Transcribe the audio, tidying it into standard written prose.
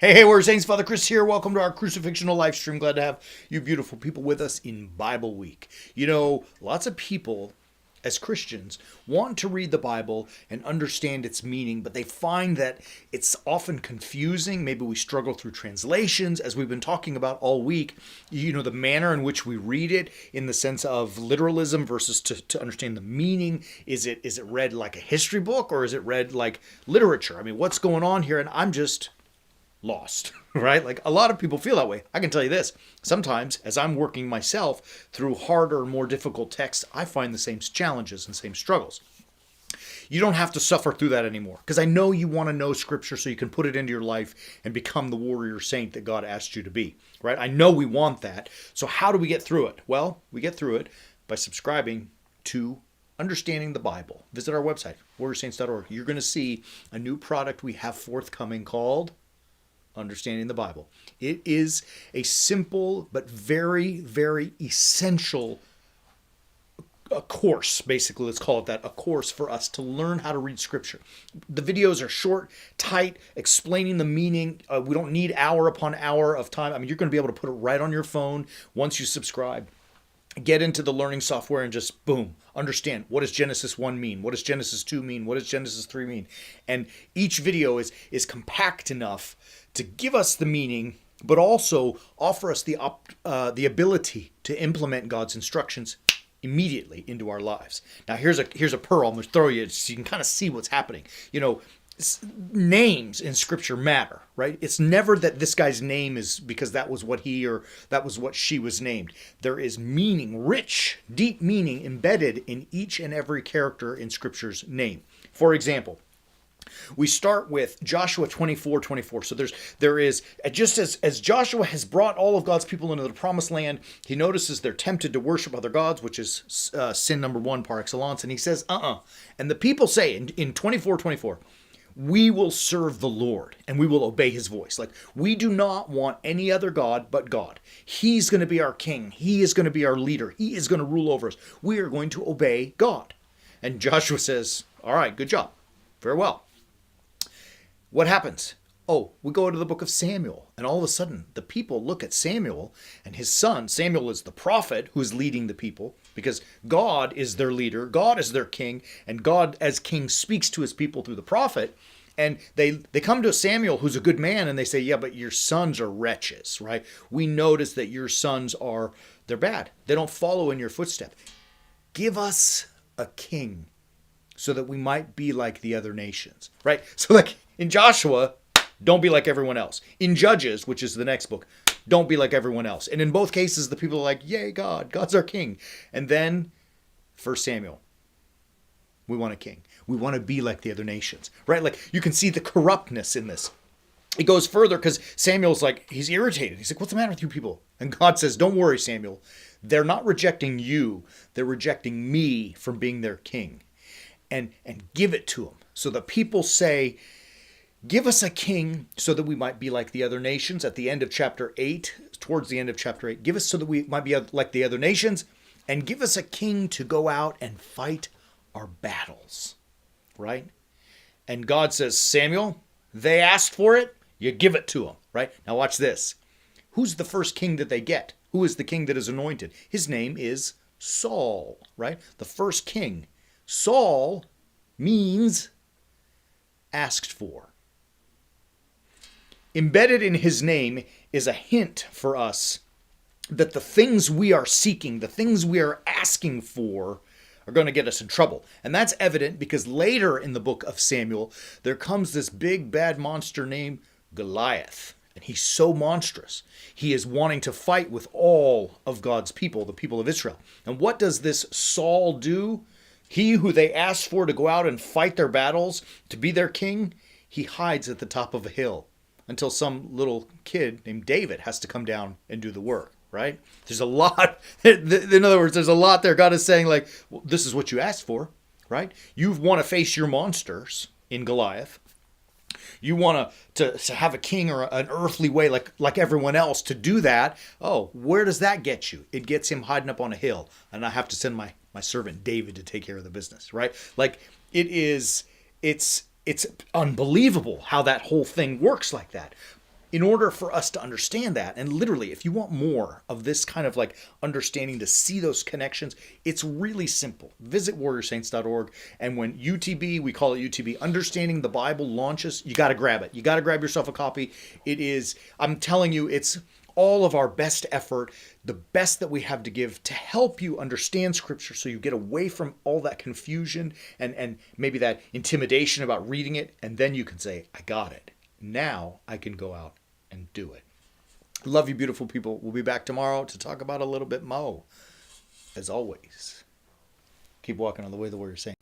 Hey, we're Saints. Father Chris here. Welcome to our Crucifixional live stream. Glad to have you beautiful people with us in Bible Week. You know, lots of people, as Christians, want to read the Bible and understand its meaning, but they find that it's often confusing. Maybe we struggle through translations, as we've been talking about all week. You know, the manner in which we read it, in the sense of literalism versus to understand the meaning. Is it read like a history book, or is it read like literature? I mean, what's going on here? And I'm just lost, right? Like a lot of people feel that way. I can tell you this. Sometimes as I'm working myself through harder, more difficult texts, I find the same challenges and same struggles. You don't have to suffer through that anymore, because I know you want to know scripture so you can put it into your life and become the warrior saint that God asked you to be, right? I know we want that. So how do we get through it? Well, we get through it by subscribing to Understanding the Bible. Visit our website, warriorsaints.org. You're going to see a new product we have forthcoming called Understanding the Bible. It is a simple but very, very essential course, basically. Let's call it that, a course for us to learn how to read Scripture. The videos are short, tight, explaining the meaning. We don't need hour upon hour of time. I mean, you're going to be able to put it right on your phone once you subscribe. Get into the learning software and just boom, understand, what does Genesis 1 mean? What does Genesis 2 mean? What does Genesis 3 mean? And each video is compact enough to give us the meaning, but also offer us the ability to implement God's instructions immediately into our lives. Now here's a pearl I'm going to throw you so you can kind of see what's happening. You know, names in Scripture matter, right? It's never that this guy's name is because that was what he or that was what she was named. There is meaning, rich, deep meaning embedded in each and every character in Scripture's name. For example, we start with Joshua 24:24. So there is, just as Joshua has brought all of God's people into the promised land, he notices they're tempted to worship other gods, which is sin number one par excellence. And he says, And the people say in 24:24, we will serve the Lord and we will obey his voice. Like, we do not want any other God but God. He's going to be our king. He is going to be our leader. He is going to rule over us. We are going to obey God. And Joshua says, all right, good job. Very well. What happens? Oh, we go to the book of Samuel, and all of a sudden the people look at Samuel and his son. Samuel is the prophet who's leading the people, because God is their leader, God is their king, and God as king speaks to his people through the prophet. And they come to Samuel, who's a good man, and they say, yeah, but your sons are wretches, right? We notice that your sons they're bad. They don't follow in your footsteps. Give us a king so that we might be like the other nations, right? So like in Joshua, don't be like everyone else. In Judges, which is the next book, don't be like everyone else. And in both cases, the people are like, yay, God's our king. And then 1 Samuel, we want a king. We want to be like the other nations, right? Like, you can see the corruptness in this. It goes further because Samuel's like, he's irritated. He's like, what's the matter with you people? And God says, don't worry, Samuel. They're not rejecting you. They're rejecting me from being their king. And give it to them. So the people say, give us a king so that we might be like the other nations. At the end of chapter 8, towards the end of chapter 8, give us so that we might be like the other nations, and give us a king to go out and fight our battles, right? And God says, Samuel, they asked for it, you give it to them, right? Now watch this. Who's the first king that they get? Who is the king that is anointed? His name is Saul, right? The first king. Saul means asked for. Embedded in his name is a hint for us that the things we are seeking, the things we are asking for, are going to get us in trouble. And that's evident because later in the book of Samuel, there comes this big bad monster named Goliath. And he's so monstrous. He is wanting to fight with all of God's people, the people of Israel. And what does this Saul do? He who they asked for to go out and fight their battles, to be their king, he hides at the top of a hill until some little kid named David has to come down and do the work, right? There's a lot. In other words, there's a lot there. God is saying, like, well, this is what you asked for, right? You want to face your monsters in Goliath. You want to have a king or an earthly way like everyone else to do that. Oh, where does that get you? It gets him hiding up on a hill. And I have to send my servant David to take care of the business, right? Like, it's unbelievable how that whole thing works like that. in order for us to understand that, and literally, if you want more of this kind of like understanding to see those connections, it's really simple. Visit warriorsaints.org. And when UTB, we call it UTB, Understanding the Bible, launches, you got to grab it. You got to grab yourself a copy. It is, I'm telling you, it's all of our best effort, the best that we have to give to help you understand Scripture so you get away from all that confusion and maybe that intimidation about reading it. And then you can say, I got it. Now I can go out and do it. Love you, beautiful people. We'll be back tomorrow to talk about a little bit more. As always, keep walking on the way of the warrior saint.